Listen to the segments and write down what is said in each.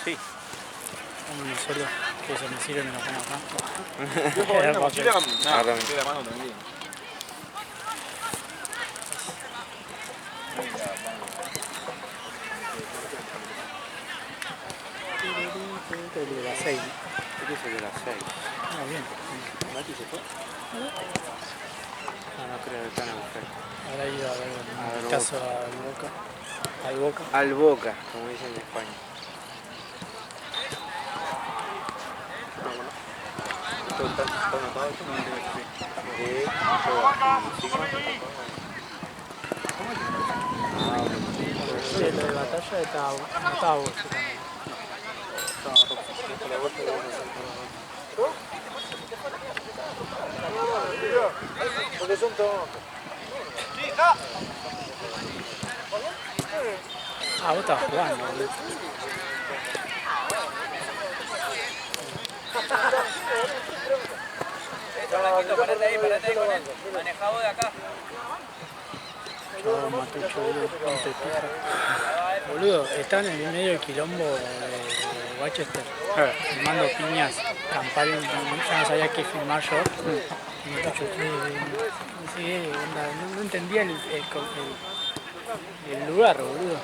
Sí. Uno solo que se me sirve y me lo pongo acá. Yo pongo una mochila, no, estoy la mano tranquilo. El de las 6. Este es el de las 6. Ah, bien. ¿Mati se fue? No creo que están a buscar. Habrá ido a ver el caso al Boca. Al Boca. Al Boca, como dicen en España. ¿Todo está anotado esto? No entiendo si sí. Sí, lo de batalla estaba bueno también. Porque son todos. Ah, vos estabas jugando, boludo. Parate ahí con él. Manejado de acá. Yo, Matucho, boludo, ponte pija. Boludo, están en el medio del quilombo de Wachester. Filmando piñas, Campari, ya no sabía qué filmar yo. Y Matucho, no sé, no entendía el lugar, boludo.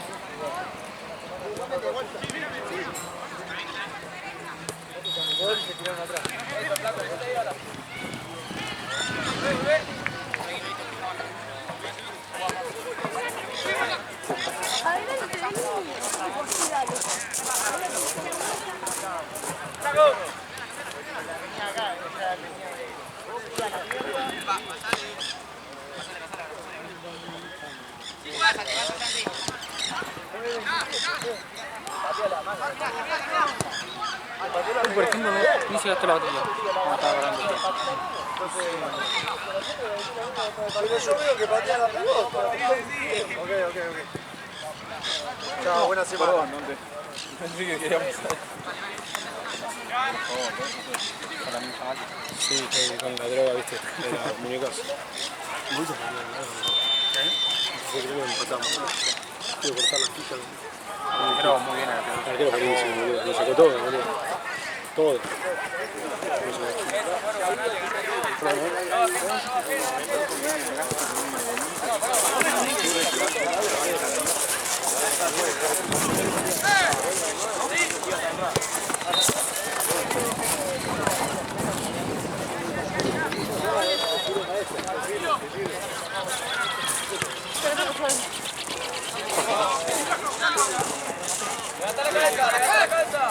Por ejemplo, no se gastó la batería. No estaba hablando. Pero yo veo que patea la pelota. Ok. Chao, buena semana. Perdón, pensé que queríamos pasar. Sí, que con la droga, viste, de las muñecas. Mucho creo que empatamos. Quiero cortar las fichas. Pero muy bien. El arquero buenísimo, boludo. Lo sacó todo, boludo. Todo. Levanta la cabeza.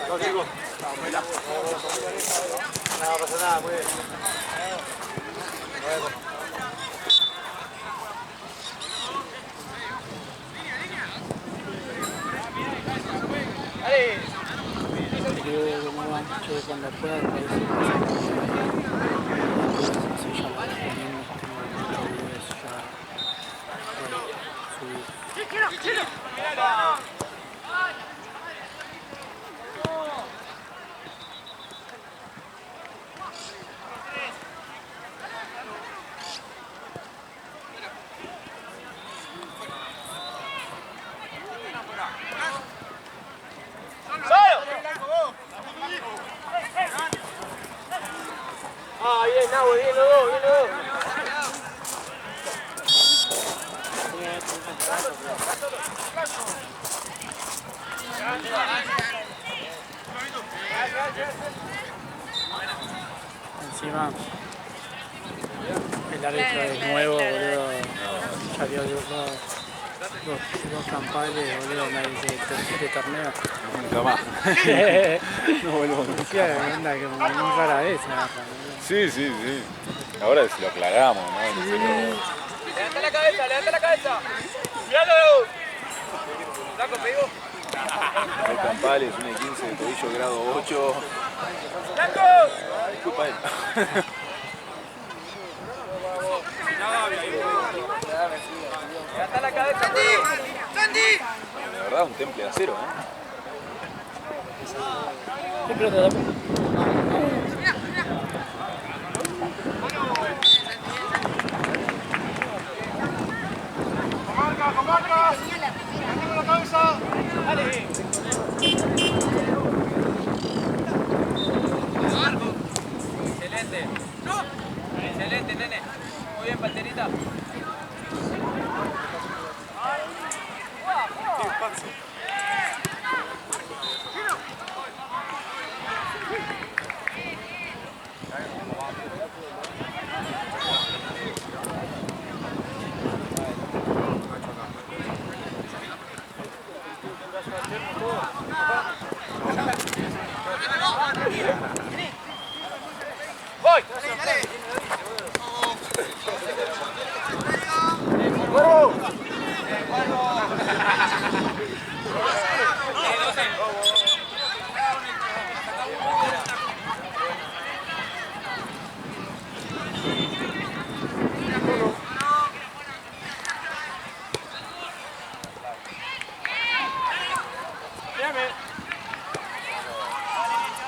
No, chicos. No pasa nada, muy bien. Cuando pueda, Ah, bien, Nahue, bien los dos, bien los dos. Encima, el árbitro es nuevo, boludo. Ya dio dos campañas, boludo, me dice de torneo. Nunca más. No vuelvo nunca. Sí, anda que muy rara vez. Sí. Ahora si lo aclaramos, ¿no? Levanta la cabeza. ¡Míralo! Blanco, pegó. El Campales, un E15 de tobillo grado 8. ¡Blanco! Disculpa él. Levanta la cabeza, ¡Sandy! La verdad, un temple de acero, ¿eh? ¿Qué pelota? con marcas. Ganando la cabeza. Dale. Excelente. Excelente, nene. Muy bien, Palterita. Voy.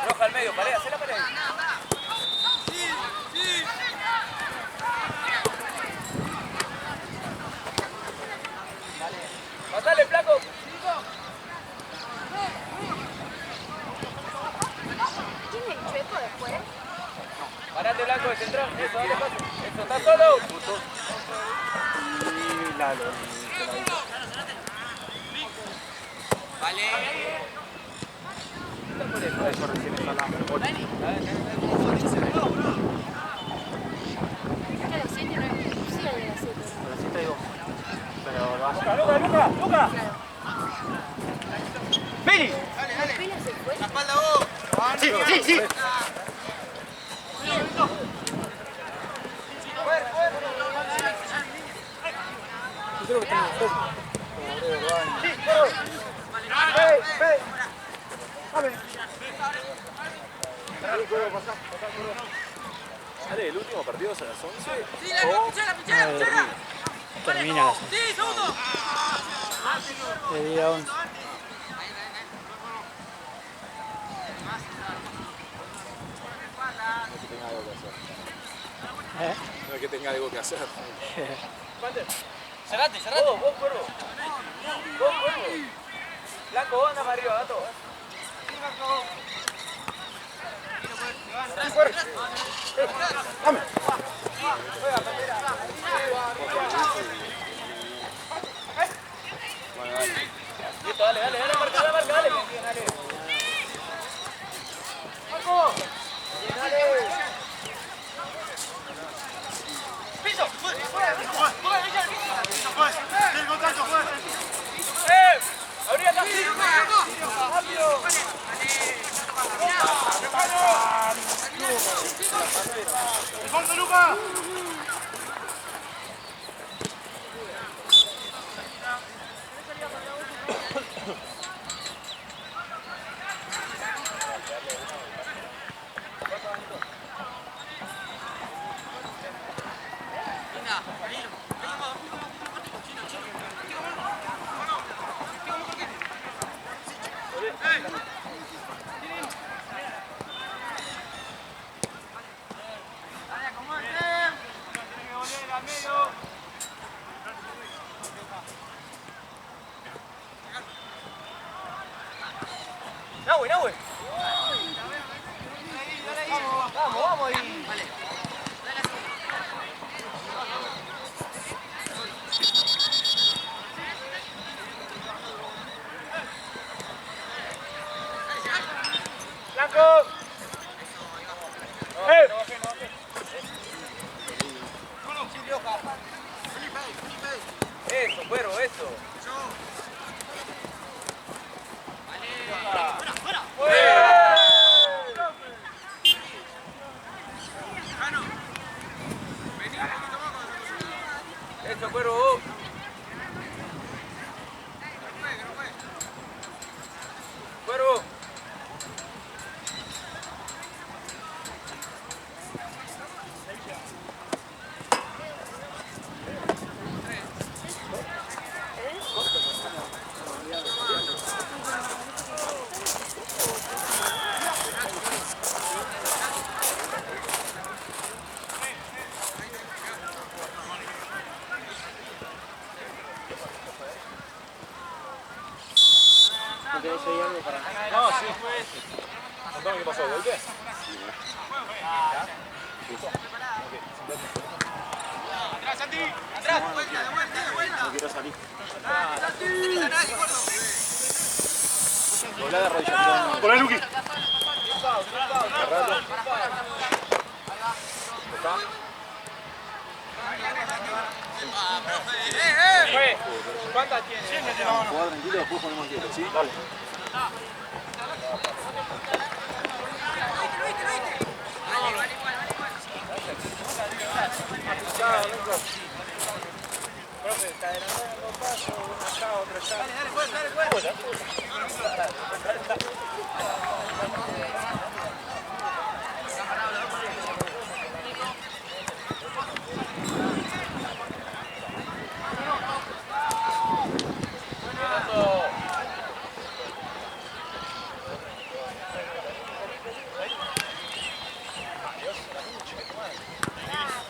Roja al medio, pared, hacé la pared. Pasale, flaco. ¿Tiene el chueco después? Parate, blanco, de central. Eso, dale paso. Eso, está solo. Y Lalo. Vale. Eso recién está la 8. ¿Está a las 7? No, sí, a las 7. A las 7 hay 2. Pero lo hace. Claro. ¡Pili! ¿Pila se fue? Sí. Yo creo que está en el foco. Sale el último partido a las 11. Termina a las 11. De día 11. No es que tenga algo que hacer. Cerrate. Vos, cuervo. Vos, cuervo. Blanco, vos anda para arriba, gato. Listo, dale, marca, dale. ¡Marco! Abrí acá. Rápido. ¡Fondo, Luca! Nahue. Vamos ahí. ¡Blanco! Eso, cuero, eso. Eso, cuero. Cuero. ¿Querés ahí algo para...? No, sí. Contame qué pasó, ¿golpe? ¡Atrás, Santi! ¡Atrás! ¡De vuelta! No quiero salir. Doblá de rodilla. Por ahí, Luqui. Agarralo. ¿Cuántas tiene? Jugá tranquilo, después ponemos quieto, ¿sí? Dale. Profe, está adelantando dos pasos, uno acá, otro allá. Dale, juega. Salí,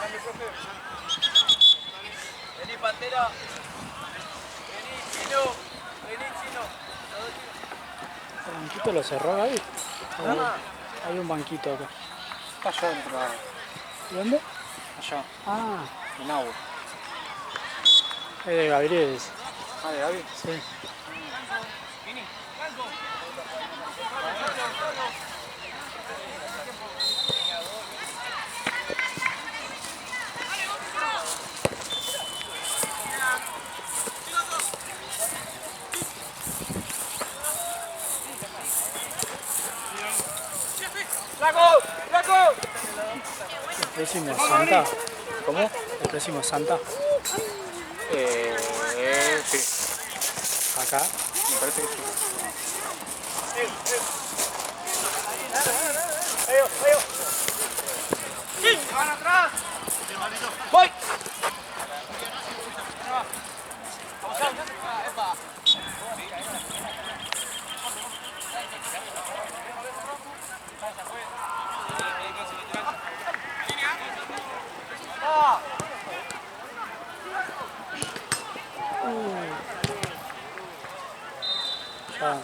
dale que sí. Vení, Pantera. Vení, Chino. Vení, Chino. ¿El banquito lo cerró, Gaby? Hay un banquito acá. Está allá dentro. ¿Dónde? Allá, Ah, en agua. es de Gabriel. Ah, de Gaby. Sí. ¡Flaco! ¡Flaco! El próximo Santa. ¿Cómo? El próximo Santa. Sí. Acá. Me parece que sí. ¡Van atrás! ¡Voy! Ya.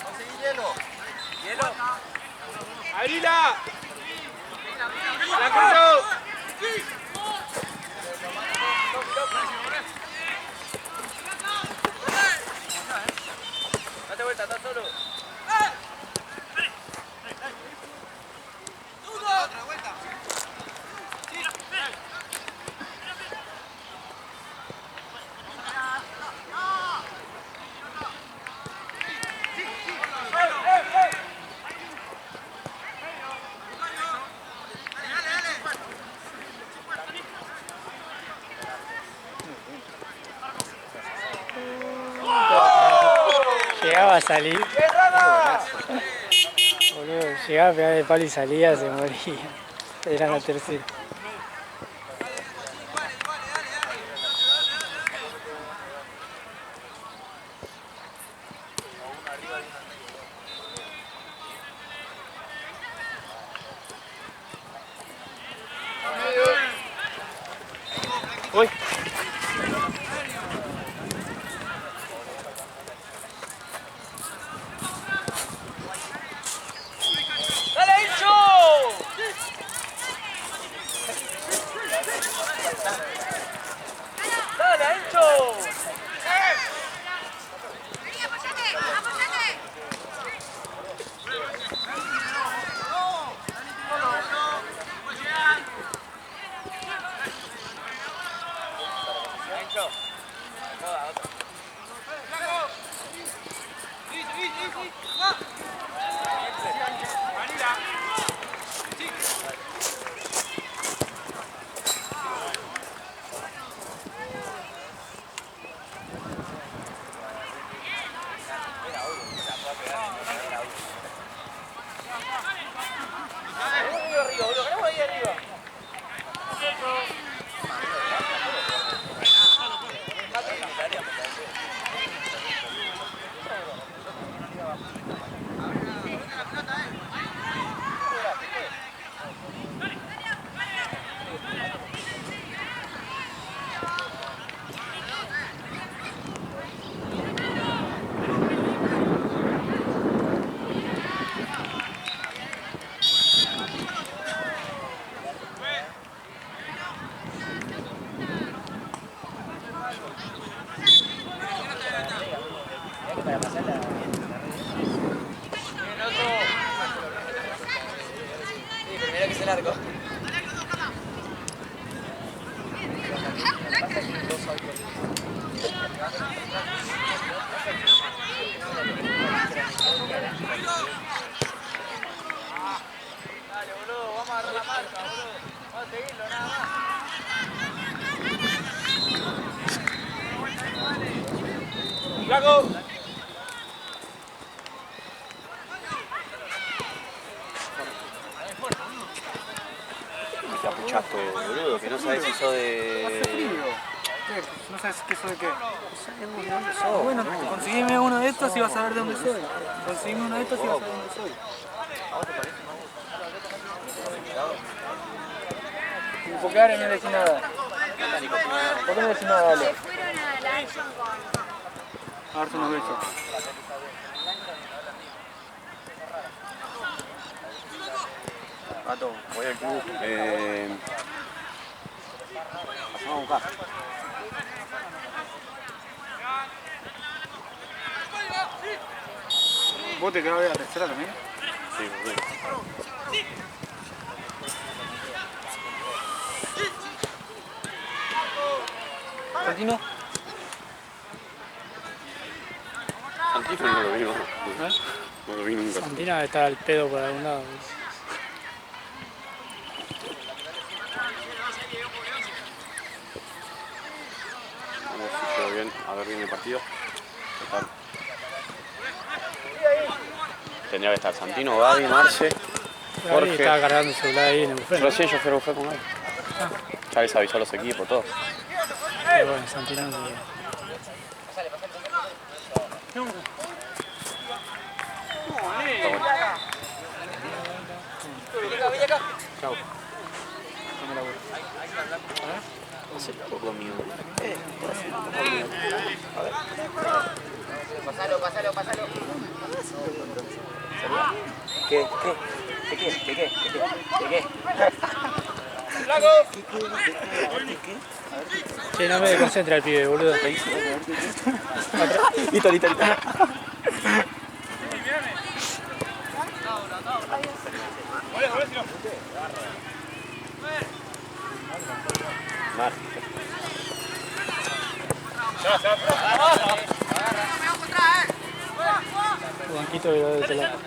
Conseguí hielo. ¿Hielo? ¡Abrila! ¡La cruzo! Date vuelta, estás solo. Otra vuelta. Llegaba a salir. Boludo, llegaba a pegar el palo y salía, se moría. Era la tercera. Uy. ¡Dale, Hincho! ¡Dale, Hincho! ¡Flaco! Capuchazo, boludo, que no sabes si sos de... ¿Qué? ¿No sabes qué soy qué? Bueno, conseguime uno de estos y vas a ver de dónde soy. Conseguime uno de estos y vas a ver de dónde soy. ¿Por qué ahora no decís nada? ¿Por qué no decís nada, Ale? Se fueron a la Action con... A darse unos besos. Pato, voy al club. Pasamos a buscar. ¿Vos te quedás de la tercera también? Sí, boludo. ¿Santino? Santino no lo vi, no. No lo vi nunca. Santina debe estar al pedo por algún lado. Vamos a ver si quedó bien, a ver bien el partido. ¿Qué tal? Tendría que estar Santino, Gaby, Marce, Jorge Jorge. estaba cargando el celular ahí en el buffet. Recién yo fui a buscar con Gaby. Ya les avisó a los equipos, todo. Pero bueno, Santina no sé. Chau. Hace poco mío. Pasalo. ¿Qué? ¡Flaco! Che, no me desconcentra el pibe, boludo. Listo. Mar. Banquito de este lado.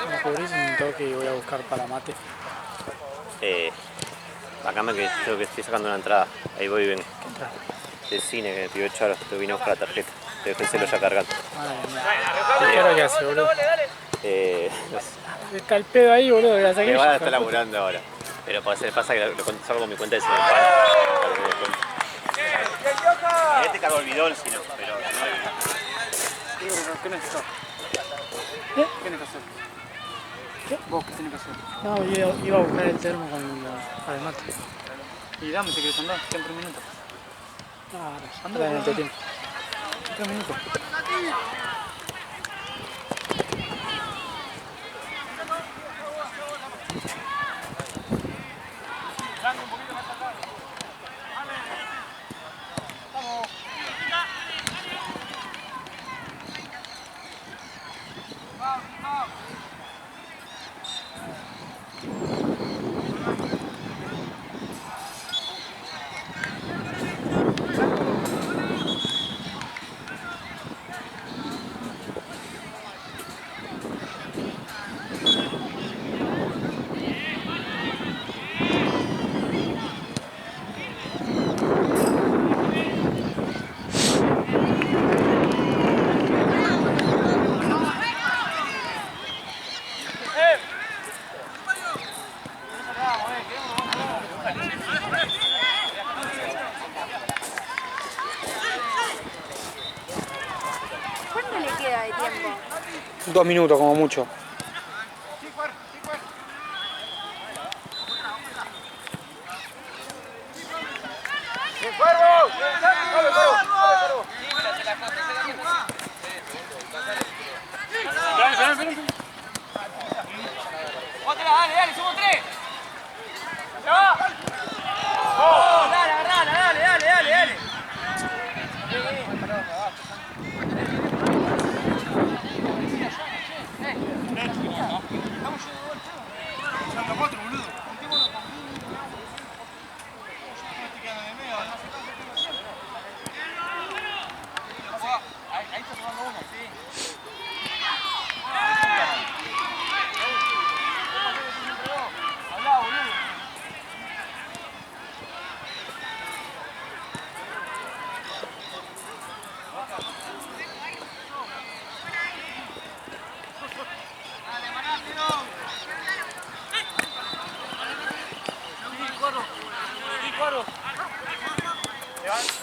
¿Me cubrís un toque y voy a buscar para mate? Acá me creo que estoy sacando una entrada. Ahí voy y vengo. Del cine que me pidió Charo, te vine a buscar la tarjeta. Déjenselo ya cargando. ¿Qué hora que hace, boludo? No sé. Está el pedo ahí, boludo, que la saqué Me yo. van a estar laburando ahora. Pero pasa que lo saco con mi cuenta de Cinepal. Este cargó el bidón, si no, pero no. ¿Qué necesitas? ¿Qué? ¿Qué tienes que hacer? ¿Qué? ¿Vos qué tenés que hacer? No, iba a buscar el termo para el mate. Y dame si querés andar, quedan 3 minutos. Anda en este tiempo. 3 minutos. ¿Cuánto le queda de tiempo? 2 minutos como mucho. Dale, somos 3. ¡Ya va! Dale, agarrala, dale. Ahí está tomando uno, sí. Hablá, boludo. Dale, Manátelo. Sí, corro.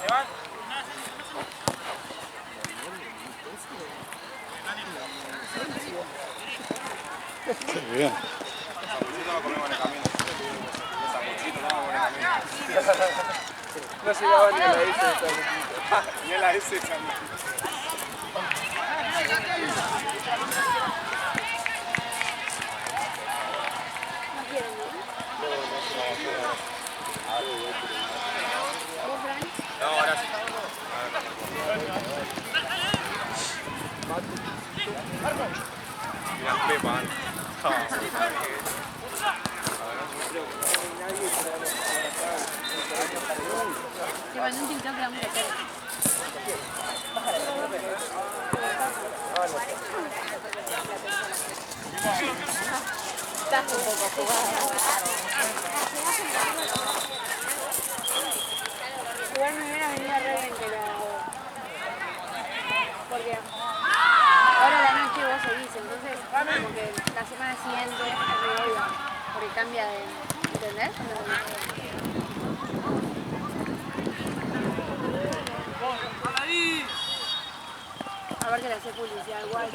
Levan. Bien. No se llevaba ni la S. Ni la S. ¿No quieren ir? ¿Vos, Fran? No, ahora sí. Mira, Pepa. Se van un TikTok que vamos a hacer. Estás un poco jugada. Igual me hubiera venido re bien que lo... Porque ahora a la noche vos seguís, entonces como que la semana siguiente es re obvio, porque cambia de... ¿Entendés? A ver que le hace publicidad igual.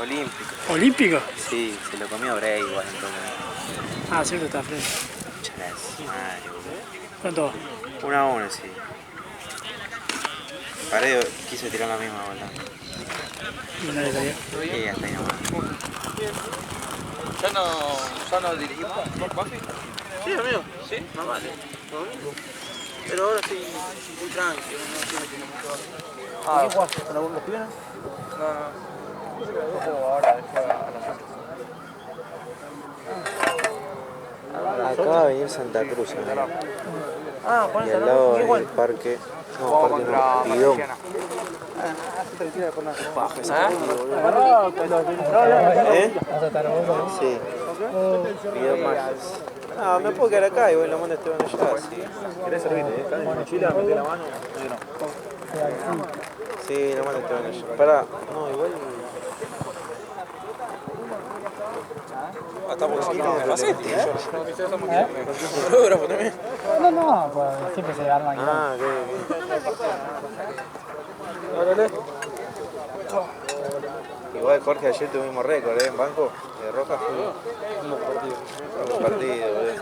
Olímpico. ¿Olímpico? Sí, se lo comió Bray igual entonces. Ah, cierto, está frente. Madre, boludo. ¿Cuánto va? 1-1, sí. Paredes quiso tirar la misma bola. Y no le salió. Y hasta ahí nomás. ¿Ya no dirigimos? ¿Papi? Sí, amigo. ¿Sí? Más vale. Pero ahora estoy muy tranquilo, no tiene que mucho. ¿Qué jugás? ¿Con los pibes? No. Yo juego ahora, después a las 8. Acaba de venir Santa Cruz, amigo. Ah, Y Juan al lado ¿Qué del igual? parque. No, Jugamos parque contra no, Pidón. Valenciana. ¿Eh? ¿Vas a estar vos? Sí. Pidón Magias. No, me puedo quedar acá y voy lo mando a Esteban allá. Sí. ¿Querés servirte? ¿Estás en mochila? ¿Metés la mano? Sí, lo mando a Esteban allá. Pará, no, igual. Hasta bolsita de facete. No, pues siempre se arma aquí. Ah, ok. Igual Jorge, ayer tuvimos récord, en banco de roja. Un partido, boludo.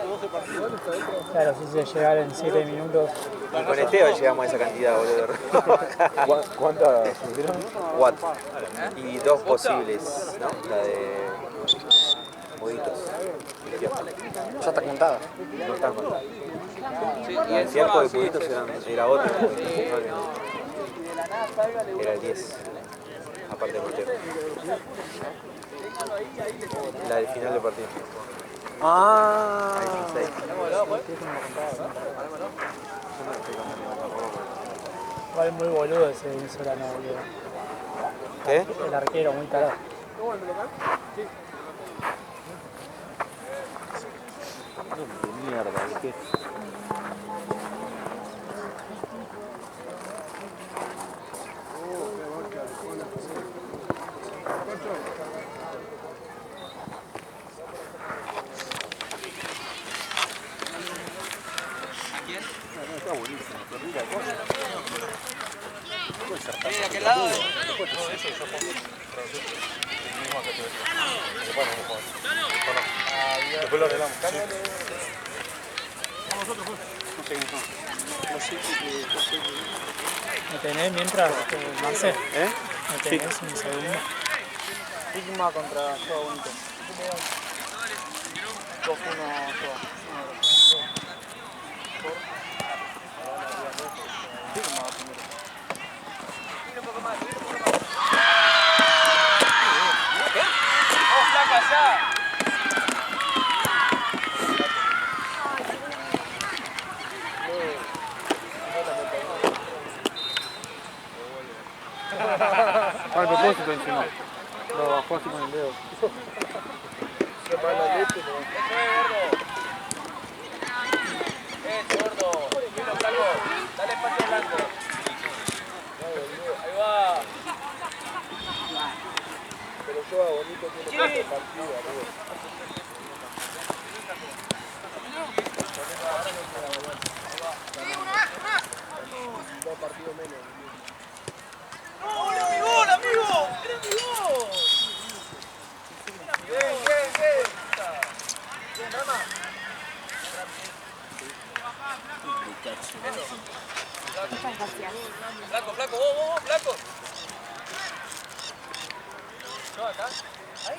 Claro, si se llegar en 7 minutos. Y con Esteban llegamos a esa cantidad, boludo, de roja. ¿Cuántas subieron? 4. Y 2 posibles, ¿no? La de Moditos. Ya está contada. No están contadas. La del fiasco de Moditos era otra. Era el 10. Aparte del portero. La del final del partido. Ah. Ahí, 6. Igual muy boludo ese venezolano, boludo. ¿Qué? El arquero, muy tarado. Mierda, ¿qué? ¿De aquel lado? Después lo arreglamos. ¿Me tenés mientras, Marce? ¿Eh? ¿Me tenés un segundo? Sigma contra Joa Bonito. 2-1 ¡Oh, flaca, ya! Al propósito encima. Lo bajó así con el dedo. Gordo. Vino, flaco. Dale espacio blanco. Ahí va. Pero yo a Bonito tiene que partido, amigo. Dos partidos menos. ¡No, era mi gol, amigo! ¡Era mi gol! Bien, bien, bien. Bien, Rama. Muchas gracias. Flaco, flaco, vos, flaco. No, acá. Ahí,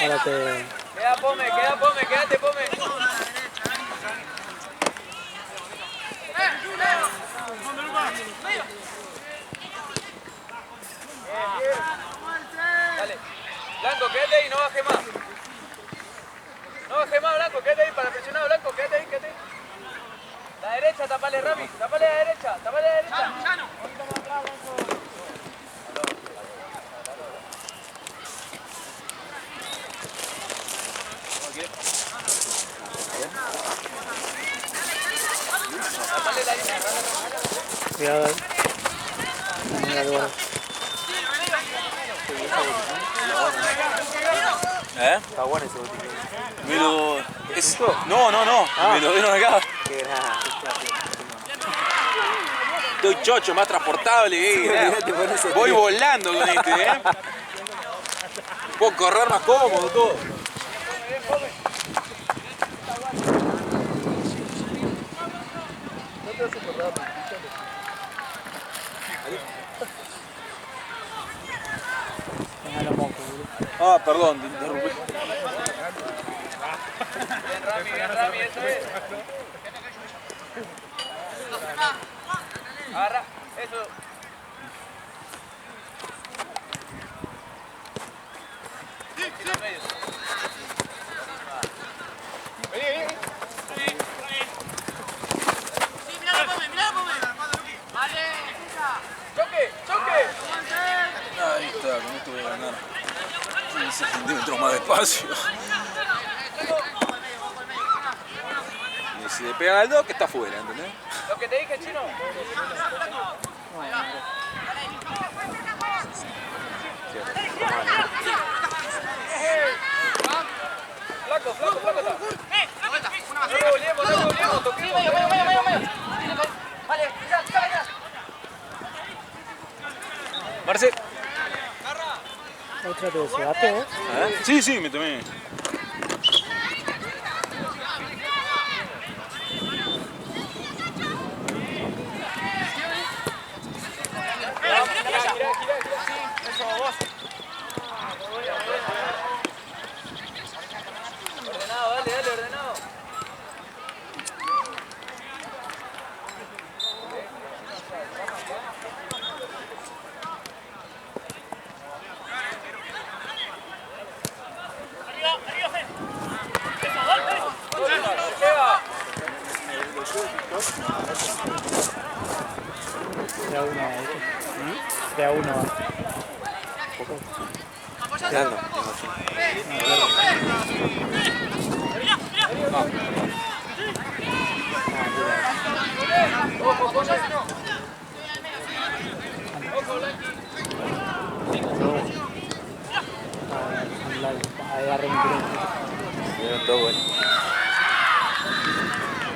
Ahora te... Queda Pome, quédate Pome. Dale. Blanco, quédate ahí, no baje más. No baje más, Blanco, quédate ahí para presionar, Blanco, quédate ahí. derecha, tapale Rami, tapale a la derecha, tapale a la derecha. Tapale la línea, Cuidado ahí. Mira el gol. Está bueno ese botiquín. Me lo... No. Me lo dieron acá. Qué nada. Estoy chocho, más transportable. Voy volando con este, Puedo correr más cómodo, todo. Venga los mocos, boludo. Ah, perdón, te interrumpí. Bien, Rami, eso es. Agarra, eso. Ahí está, con esto voy a ganar 15 centímetros más de espacio. Y si le pegan al dos, que está afuera, ¿entendés? Lo que te dije, Chino. Flaco está. No revolvemos, toquemos. Vale, ya. Marce. Otra vez, ¿se bate vos? Sí, me tomé. Eso, vos. Ordenado, dale, ordenado. De a uno, de a uno. Quedando. Agarré un tiro. Dieron todo bueno.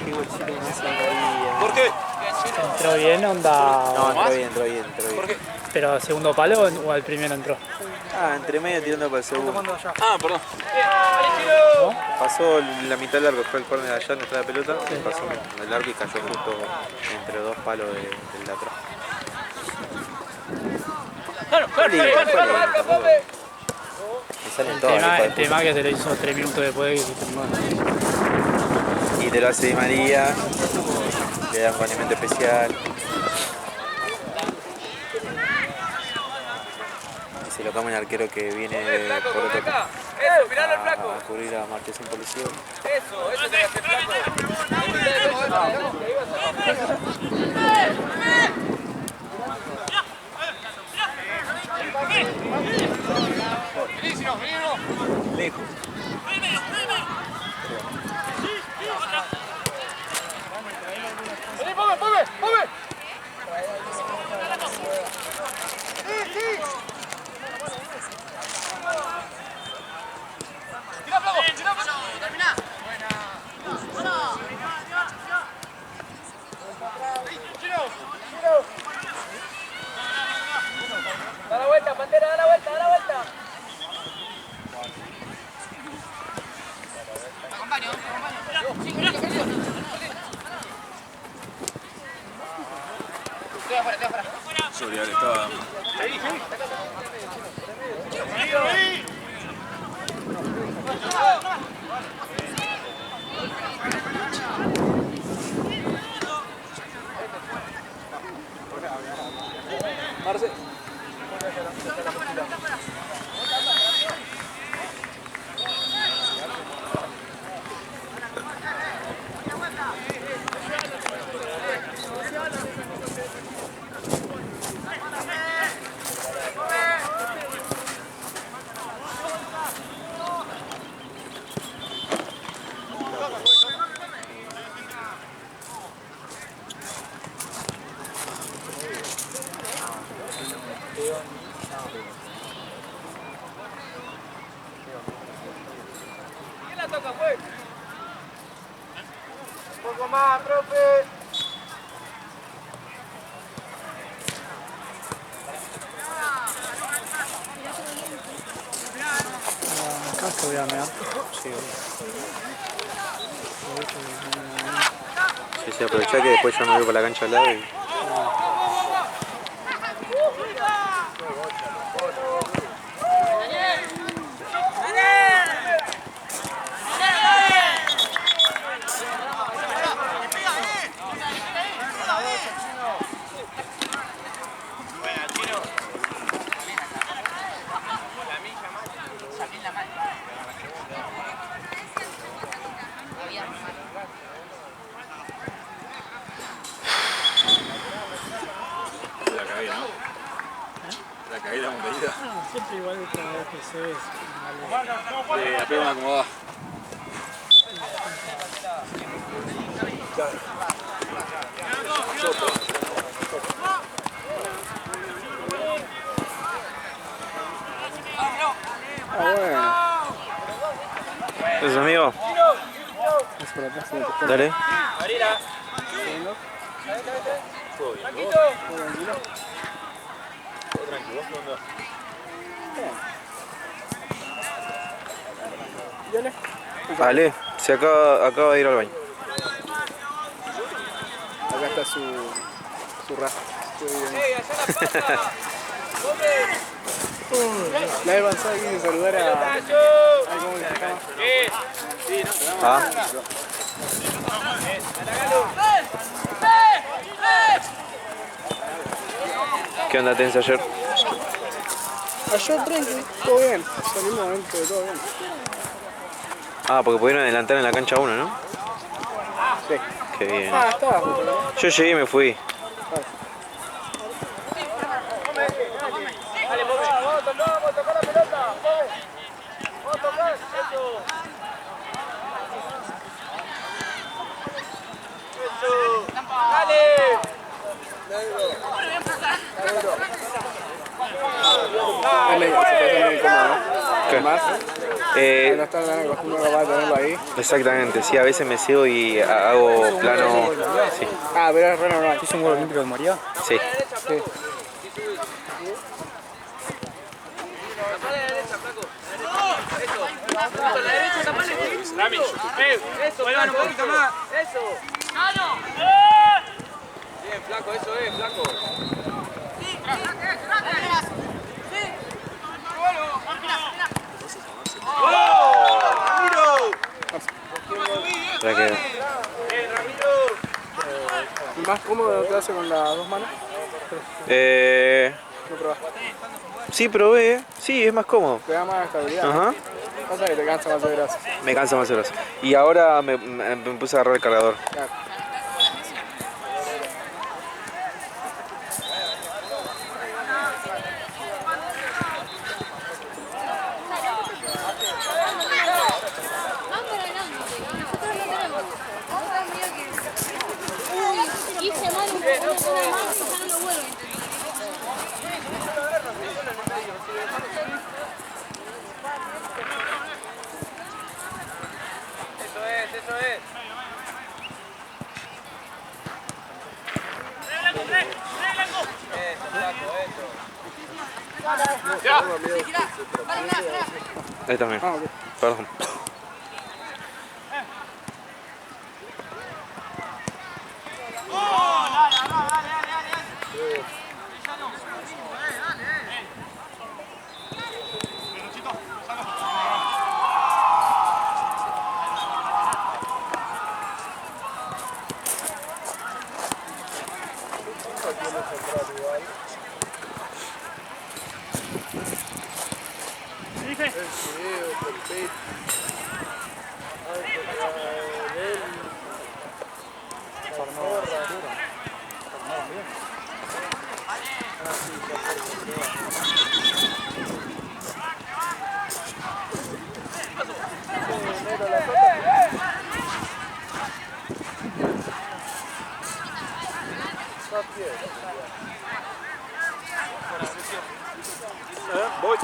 Qué bolsito más ahí. ¿Por qué? ¿Entró bien, onda? No, entró bien. ¿Por qué? ¿Pero al segundo palo o al primero entró? Entre medio tirando para el segundo. Ah, perdón. Pasó la mitad del arco, fue el córner allá donde está la pelota, pasó el arco y cayó justo entre dos palos del de atrás. Me salen todos. El tema que te lo hizo 3 minutos después que Y te lo hace Di María, le dan condimento especial. Y se lo come el arquero que viene por otro Eso, miralo al flaco. a cubrir a Marqués en policía. Eso te hace flaco. Lejos. Vení, ponme. Tira, flaco. Termina. Da la vuelta, Pantera, da la vuelta. Sorial estaba... Marce. a mear? Sí, sí, aprovechá que después yo me voy por la cancha al lado y... La caída, ¿no? La caída, una caída. Siempre igual de cada vez que se ve. La pega una acomodada. ¿Eso, amigo? Dale. Vale, se acaba de ir al baño. Acá está su raza. La he avanzado aquí de saludar a ¿cómo se llama? Ah. ¿Qué onda tenés ayer? Ayer tranqui, todo bien. Salimos dentro de todo bien. Ah, porque pudieron adelantar en la cancha 1, ¿no? Sí. Qué bien. Ah, está. Yo llegué y me fui. Dale, vamos a tocar la pelota. Vamos a tocar, eso. Dale. Dale, se puede tener incómodo, ¿no? ¿Qué? Más. No está tan acostumbrado a tenerlo ahí. Exactamente, sí, a veces me ciego y hago plano... Sí. Ah, pero es re normal. ¿Hizo un gol olímpico de María? Sí. Sí. Eso, vuelvan un poquito más. Eso. Bien, flaco, eso es, flaco. Ya quedó. ¿Más cómodo te hace con las dos manos? ¿No probaste? Sí, probé. Sí, es más cómodo. Te da más estabilidad. Ajá. Pasa que te cansa más de brazo. Me cansa más el brazo. Y ahora me puse a agarrar el cargador. Claro. Hice mal un poco, una más, ya no lo vuelvo. Eso es. Eso, flaco, eso. Ahí también. Ah, ok. Perdón. Voy.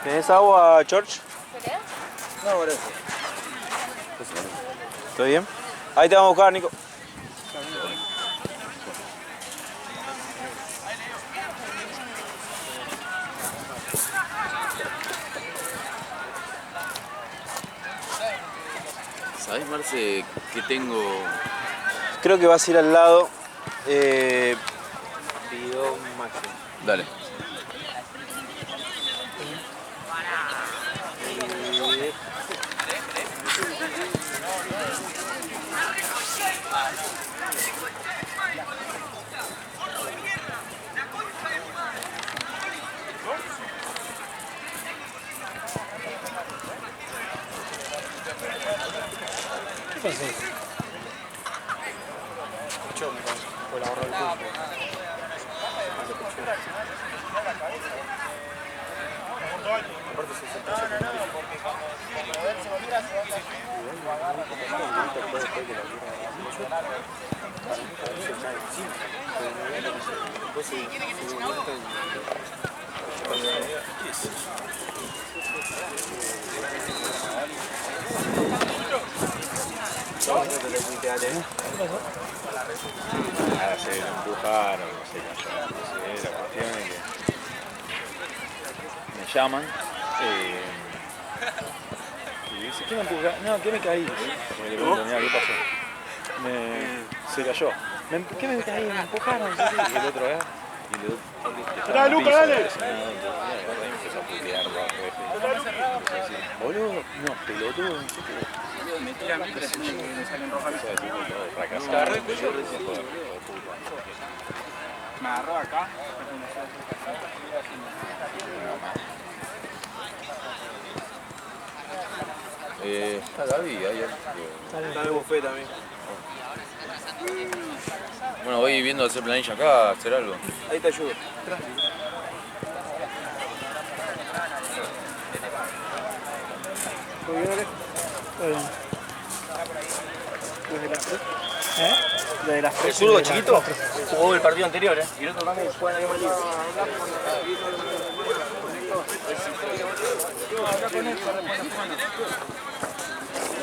¿Tenés agua, George? ¿Querés? No, gracias. ¿Todo bien? Ahí te vamos a buscar, Nico. ¿Sabés, Marce, que tengo? Creo que vas a ir al lado. Video máximo. Dale. ¿Qué pasó? Por ahorro el tiempo. Nada, se lo empujaron, se cayó. La cuestión es que me llaman y dice, ¿qué me empuja? No, que me caí. Porque le pregunto, mira, ¿qué pasó? Se cayó. ¿Qué me caí? Me empujaron. ¿Sí? Y el otro agarra y le ¡dale, Luca, dale! Y empezó a putearlo al refe. Boludo, no, pelotudo, no sé qué. Me tira a mí, pero me salen rojas. Fracasado. Me agarró acá. Está Gaby, hay algo. Está el buffet también. Bueno, voy viendo hacer planilla acá, hacer algo. Ahí te ayudo. Todo bien. ¿Desde las 3? ¿Eh? ¿Desde las 3? ¿El zurdo chiquito? Jugó el partido anterior, ¿eh? Y el otro también juega en el libre.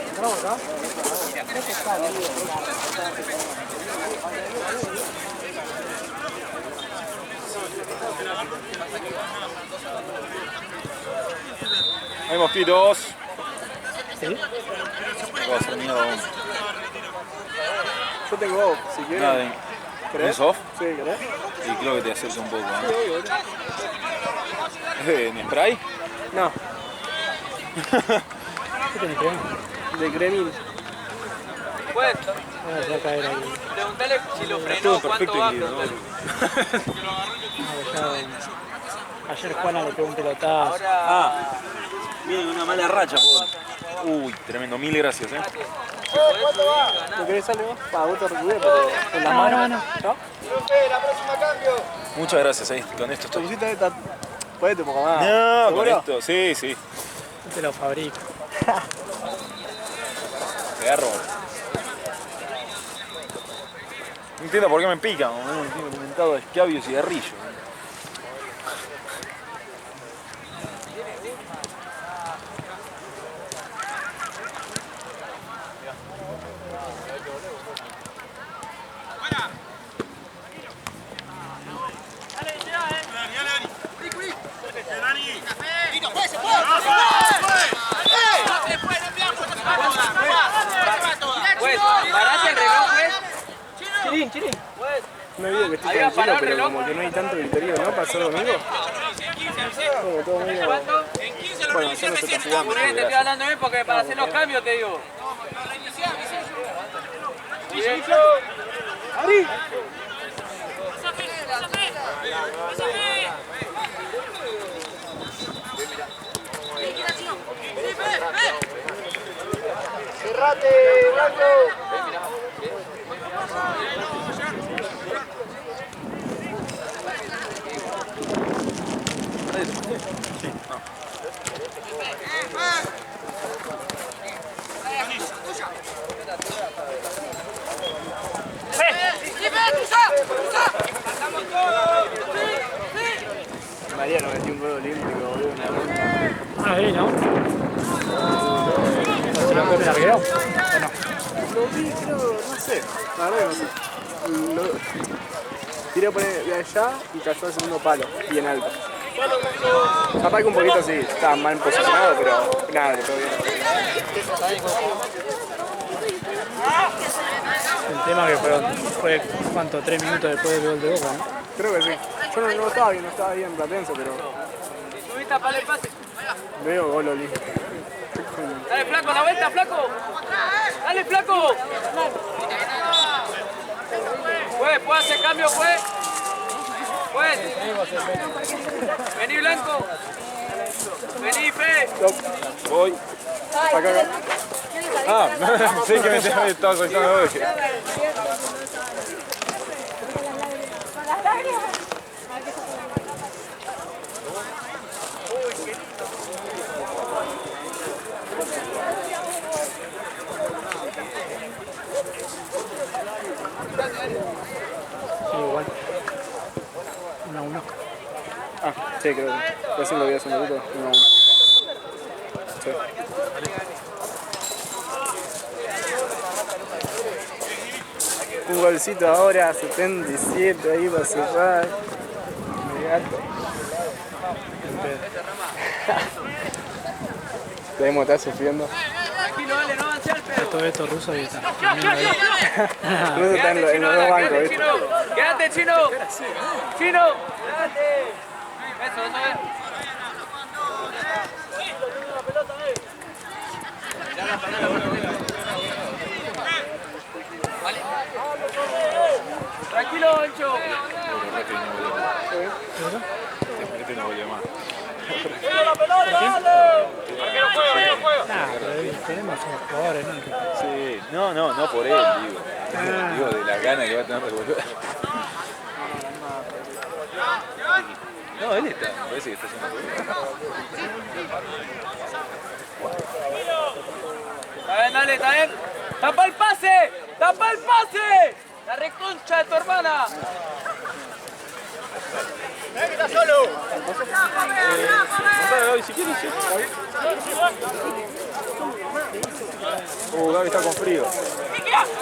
¿Entramos acá? Hay mosquitos. ¿Sí? No puedo hacer mierda aún. Yo tengo off, si quieres. Nada, ¿tenés off? Sí, ¿querés? Y creo que te acerca un poco. ¿En spray? No, ¿Qué tenés que ver? de Cremil. Pues, Ahora se va a caer ahí. preguntale si lo Todo frenó, cuánto perfecto va. y ¿no? Ayer Juana le pegó un pelotazo. Ah, viene una mala racha, pobre. Uy, tremendo, mil gracias, ¿No querés algo? Pa, vos te recuperé, pero con la No, mano. no. ¿No? Muchas gracias, ahí, con esto Tu estoy. cosita esta. Ponete un poco más. No, con ¿Seguro? esto, sí, sí. Yo te lo fabrico. Te agarro. No entiendo por qué me pican, no tiene alimentado de escabio y cigarrillo. Pues, paraste el reloj, pues. Chirín. No he visto que estoy Había tranquilo, parado el pero reloj. como que no hay tanto griterío, ¿no? Pasó domingo. Como todo medio... ¿Cuánto? Bueno, yo no sé cantidad, Muy bien, te estoy hablando bien porque para hacer los cambios te digo. Muy bien. ¡Abrí! ¡Cerrate, Blanco! Mariano metió un gol olímpico, boludo. no vi, ¿no? ¿Se lo come el arquero? ¿O no? Lo vi, creo, no sé. La verdad que no sé. Tiré por de allá y cayó al segundo palo, bien alto. Capaz que un poquito sí, estaba mal posicionado, pero nada, que todo bien. El tema que fue ¿cuánto? 3 minutos después del gol de Boca, ¿no? Creo que sí. Yo no estaba bien Platense, pero Dale el pase. veo gol olímpico. Dale, flaco, la vuelta, flaco. Dale, flaco. ¿Puede hacer cambio, puede? Vení, Blanco. Vení, Fe. Voy. Acá. Ah, sí que me estaba soltando hoy. Sí, igual. 1-1. Ah, sí, creo que recién lo vi hace un minuto. 1-1. Sí. Un golcito ahora, 77 ahí para cerrar. Me gato. Debemos estar sufriendo. Tranquilo, dale, no avance al pedo. Todo esto ruso y está. Ruso está en los dos bancos, ¿viste? Quédate, Chino. Chino. Quédate. Eso es. Tranquilo, Ancho. Este no volvió más. Nah, pero el problema son los jugadores, ¿no? Sí, no por él, digo. Digo de la gana que va a tener de volver. No, él está, me parece que está haciendo todo bien. Está bien, dale, está bien. ¡Tapa el pase! ¡Tapa el pase! ¡La reconcha de tu hermana! Gonzalo, Gaby, si quieres, sí. Gaby está con frío. Sí,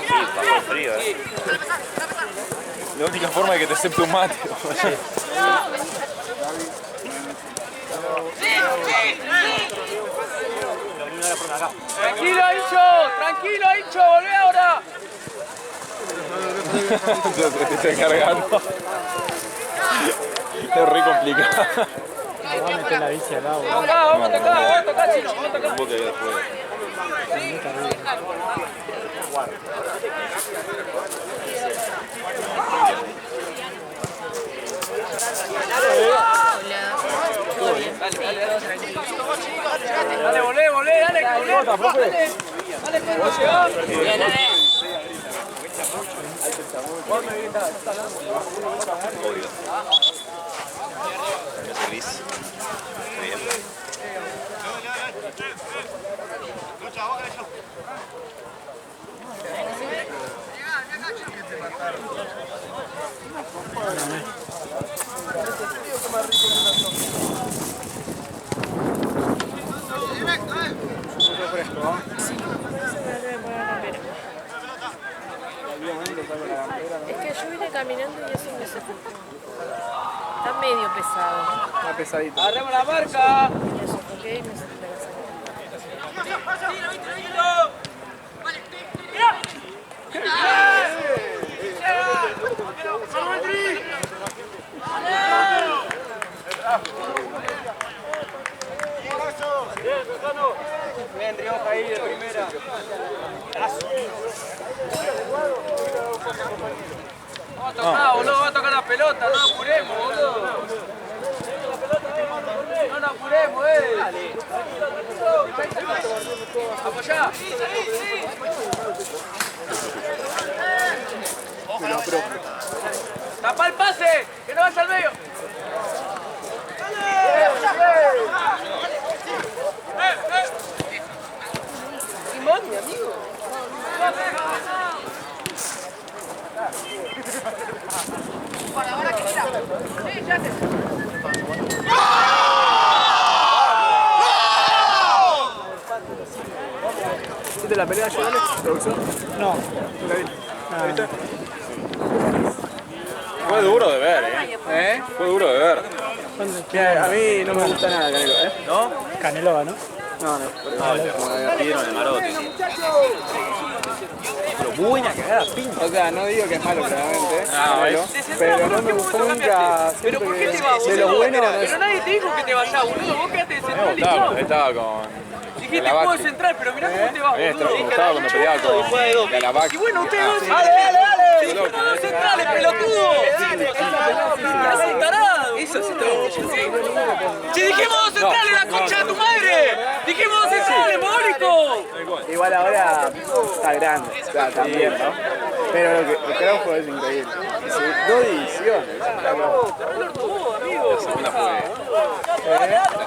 está con frío, La única forma de que te acepte un mate. Tranquilo, Hincho, volvé ahora. Te está cargando. Es re complicado. Va a meter la bici al agua. Vamos a tocar, Chino, vamos a tocar. Un poco ahí después. Dale, volvé, dale, que volvé. Dale, que no llegó. obvio. Ese gris. Muy bien. Es que yo vine caminando y eso me sofoca. Está medio pesado. Está pesadito. Agarremos la marca. Me sofoqué y me saqué. Bien, Rioja ahí de primera. Vamos a tocar, boludo, vamos a tocar la pelota, no apuremos, boludo. No nos apuremos, Apoyá. Tapa el pase, que no vaya al medio. Simón, mi amigo. la pelea ayer, Alex? ¿Te gustó? No, ¿No la viste? ¿La viste? Fue duro de ver, ¿eh? Fue duro de ver. A mí no me gusta nada Canelo, ¿eh? ¿No? Canelo ganó. No, no. Como pidieron el marote. Pero buena cagada, pinta. O sea, no digo que es malo, claramente, No, Canelo, pero no me gustó nunca. ¿Pero por qué te vas, De lo boludo? bueno no es. Pero nadie te dijo que te vayas, boludo. Vos quedaste de Me central y gustaba chau. cuando estaba con Dijiste la juego Baxi. central, pero mirá cómo te vas, A mí me boludo. gustaba cuando peleaba con la Baxi. Y bueno, ustedes dos... ¡Dale! Dijimos dos centrales, pelotudo. ¡Eres un tarado! Eso sí todo. ¡Si dijimos dos centrales, la concha de tu madre! ¡Dijimos dos centrales, mogólico! Igual ahora está grande, o sea, también, ¿no? Pero lo que Craujo es increíble. Dos divisiones. La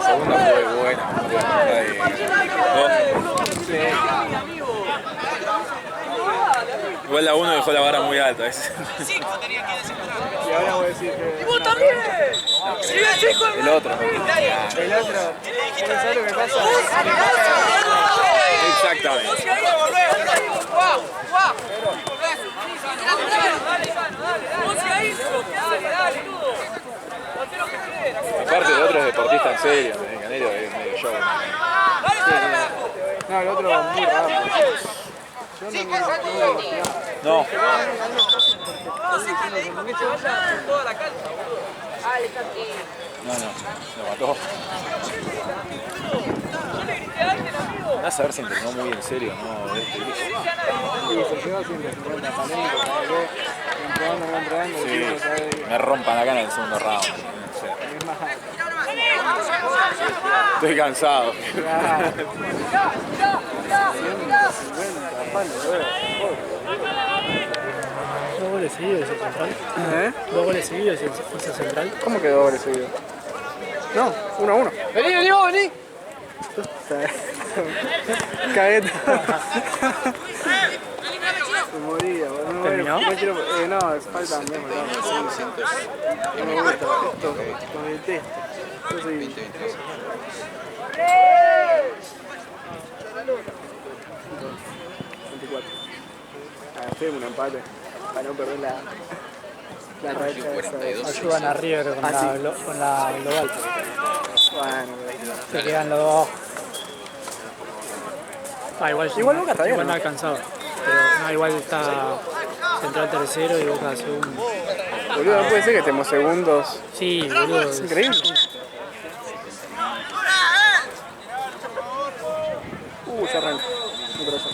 segunda fue buena. Igual la 1 dejó la vara muy alta. Y ahora voy a decir que. ¡Y vos también! El otro. El otro, ¿sabes lo que pasa? Exactamente. Aparte el otro es deportista en serio, Canelo es medio show. No, el otro muy rápido. No. No, lo mató. Vas a ver si entrenó muy en serio, ¿no? Y se lleva 150 talentos, ¿sabes? Entrenando, Sí, me rompan la cara en el segundo round. es más. Estoy cansado. Claro. 150 palos, Dos goles seguidos ese central. ¿Eh? Dos goles seguidos ese central. ¿Cómo quedó doble seguido? No, 1-1. Vení, vos, vení. Cagueta. Me moría, boludo. No, ¿Terminó? no quiero. No, falta también, boludo. No me gusta esto, lo detesto. Yo soy. 24. Hacemos un empate para no perder la racha esa. Ayudan a River con, con la global. Bueno, Se quedan los dos. Igual Boca está bien, Igual no ¿no? alcanzado. Pero no, igual está central tercero y Boca segundo. boludo, no puede ser que estemos segundos. Sí, boludo. Es increíble. Se arranca. Mi corazón.